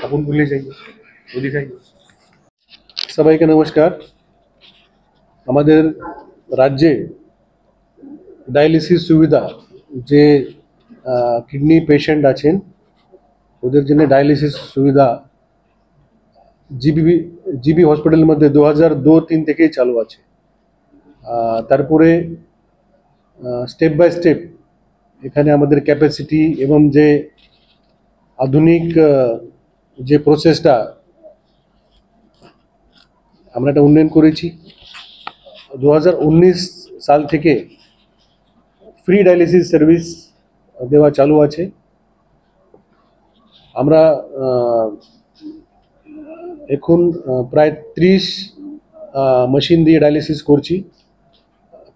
अपन भूले जाइए वो दिखाइए। সবাইকে নমস্কার। আমাদের রাজ্যে ডায়ালিসিস সুবিধা যে কিডনি পেশেন্ট আছেন ওদের জন্য ডায়ালিসিস সুবিধা জিবি হসপিটালের মধ্যে 2002-3 থেকেই চালু আছে। তারপরে স্টেপ বাই স্টেপ এখানে আমাদের ক্যাপাসিটি এবং যে আধুনিক যে প্রসেসটা আমরা এটা উন্নয়ন করেছি। 2019 সাল থেকে ফ্রি ডায়ালিসিস সার্ভিস দেওয়া চালু আছে। আমরা এখন প্রায় 30 মেশিন দিয়ে ডায়ালিসিস করছি।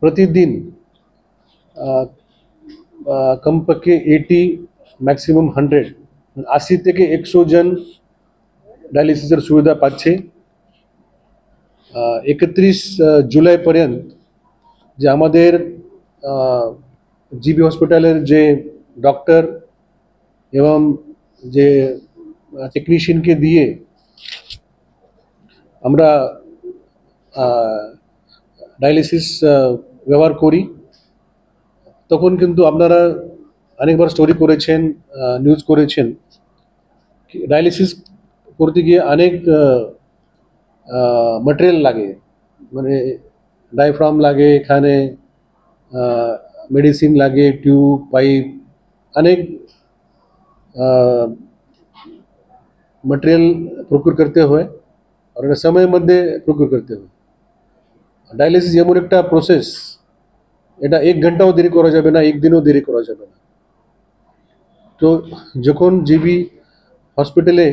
প্রতিদিন কমপক্ষে 80 ম্যাক্সিমাম 180 থেকে 100 জন ডায়ালিসিসের সুবিধা পাচ্ছে। 31 জুলাই পর্যন্ত যে আমাদের জিবি হসপিটালের যে ডক্টর এবং যে টেকনিশিয়ানকে দিয়ে আমরা ডায়ালিসিস ব্যবহার করি, তখন কিন্তু আপনারা অনেকবার স্টোরি করেছেন, নিউজ করেছেন, ডায়ালিসিস করতে গিয়ে অনেক ম্যাটেরিয়াল লাগে, মানে ডায়াফ্রাম লাগে, এখানে মেডিসিন লাগে, টিউব, পাইপ, অনেক ম্যাটেরিয়াল প্রকিউর করতে হয় আর এটা সময়ের মধ্যে প্রকিউর করতে হয়। ডায়ালিসিস এমন একটা প্রসেস, এটা 1 ঘন্টাও দেরি করা যাবে না, 1 দিনও দেরি করা যাবে না। তো যখন জিবি হসপিটালে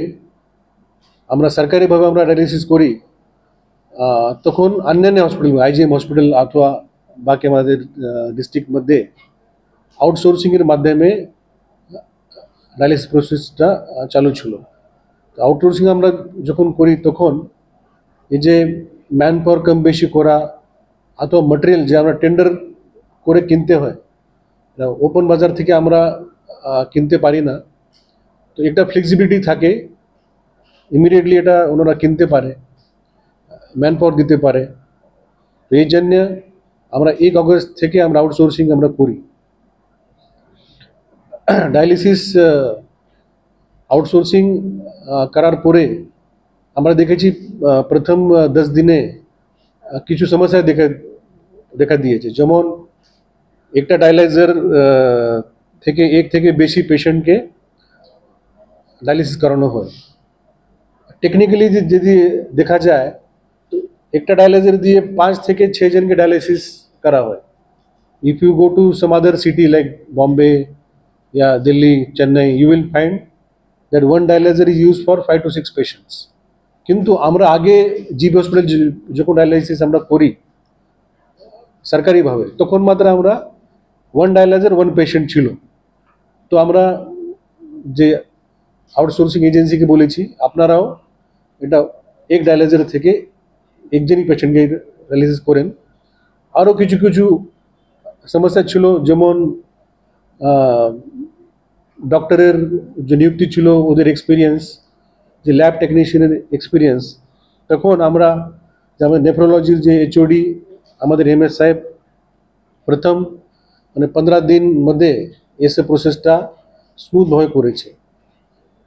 আমরা সরকারিভাবে আমরা ডায়ালিসিস করি, তখন অন্যান্য হসপিটাল আইজিএম হসপিটাল অথবা বাকি আমাদের ডিস্ট্রিক্ট মধ্যে আউটসোর্সিংয়ের মাধ্যমে ডায়ালিসিস প্রসেসটা চালু ছিল। তো আউটসোর্সিং আমরা যখন করি তখন এই যে ম্যান পাওয়ার কম বেশি করা অথবা ম্যাটেরিয়াল যে আমরা টেন্ডার করে কিনতে হয়, ওপেন বাজার থেকে আমরা কিনতে পারি না। তো একটা ফ্লেক্সিবিলিটি থাকে, ইমিডিয়েটলি এটা ওনারা কিনতে পারে, ম্যান পাওয়ার দিতে পারে। তো এই জন্য আমরা 1 আগস্ট থেকে আমরা আউটসোর্সিং আমরা করি। ডায়ালিসিস আউটসোর্সিং করার পরে আমরা দেখেছি প্রথম 10 দিনে কিছু সমস্যা দেখা দিয়েছে। যেমন একটা ডায়ালাইজার থেকে 1 থেকে বেশি পেশেন্টকে ডায়ালিসিস করানো হয়। টেকনিক্যালি যদি দেখা যায় তো একটা ডায়ালাইজার দিয়ে 5 থেকে 6 জনকে ডায়ালিসিস করা হয়। If you go to some other city like Bombay या Delhi, Chennai, you will find that one dialyzer is used for 5 to 6 patients. কিন্তু আমরা আগে জিবি হসপিটাল যখন ডায়ালাইসিস আমরা করি সরকারিভাবে, তখন মাত্র আমরা 1 ডায়ালাইজার 1 পেশেন্ট ছিল। তো আমরা যে আউটসোর্সিং এজেন্সিকে বলেছি আপনারাও এটা 1 ডায়ালাইজার থেকে একজনই পেশেন্টকে ডায়ালিসিস করেন। আরও কিছু কিছু সমস্যা ছিল, যেমন ডক্টরের যে নিযুক্তি ছিল, ওদের এক্সপিরিয়েন্স, যে ল্যাব টেকনিশিয়ানের এক্সপিরিয়েন্স, তখন আমরা যেমন নেফ্রোলজির যে এইচওডি আমাদের এমএস সাহেব প্রথম মানে 15 দিন মধ্যে এসে প্রসেসটা স্মুথভাবে করেছে।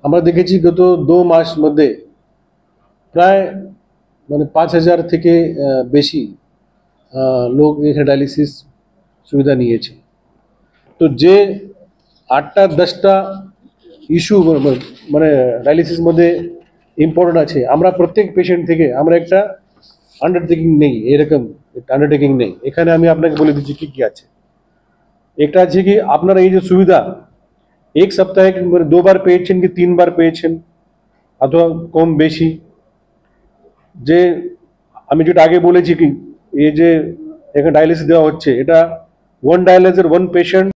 আমরা দেখেছি গত 2 মাস মধ্যে প্রায় মানে 5000 থেকে বেশি লোক এখানে ডায়ালিসিস সুবিধা নিয়েছে। তো যে 8টা 10টা ইস্যু মানে ডায়ালিসিস মধ্যে ইম্পর্টেন্ট আছে, আমরা প্রত্যেক পেশেন্ট থেকে আমরা একটা আন্ডারটেকিং নেই, এরকম একটা আন্ডারটেকিং নেই। এখানে আমি আপনাকে বলে দিচ্ছি কি কি আছে। একটা আছে কি আপনারা এই যে সুবিধা 1 সপ্তাহে 2 বার পেয়েছেন কি 3 বার পেয়েছেন অথবা কম বেশি, যে আমি যেটা আগে বলেছি কি এই যে এখানে ডায়ালিসিস দেওয়া হচ্ছে, এটা 1 ডায়ালাইজার 1 পেশেন্ট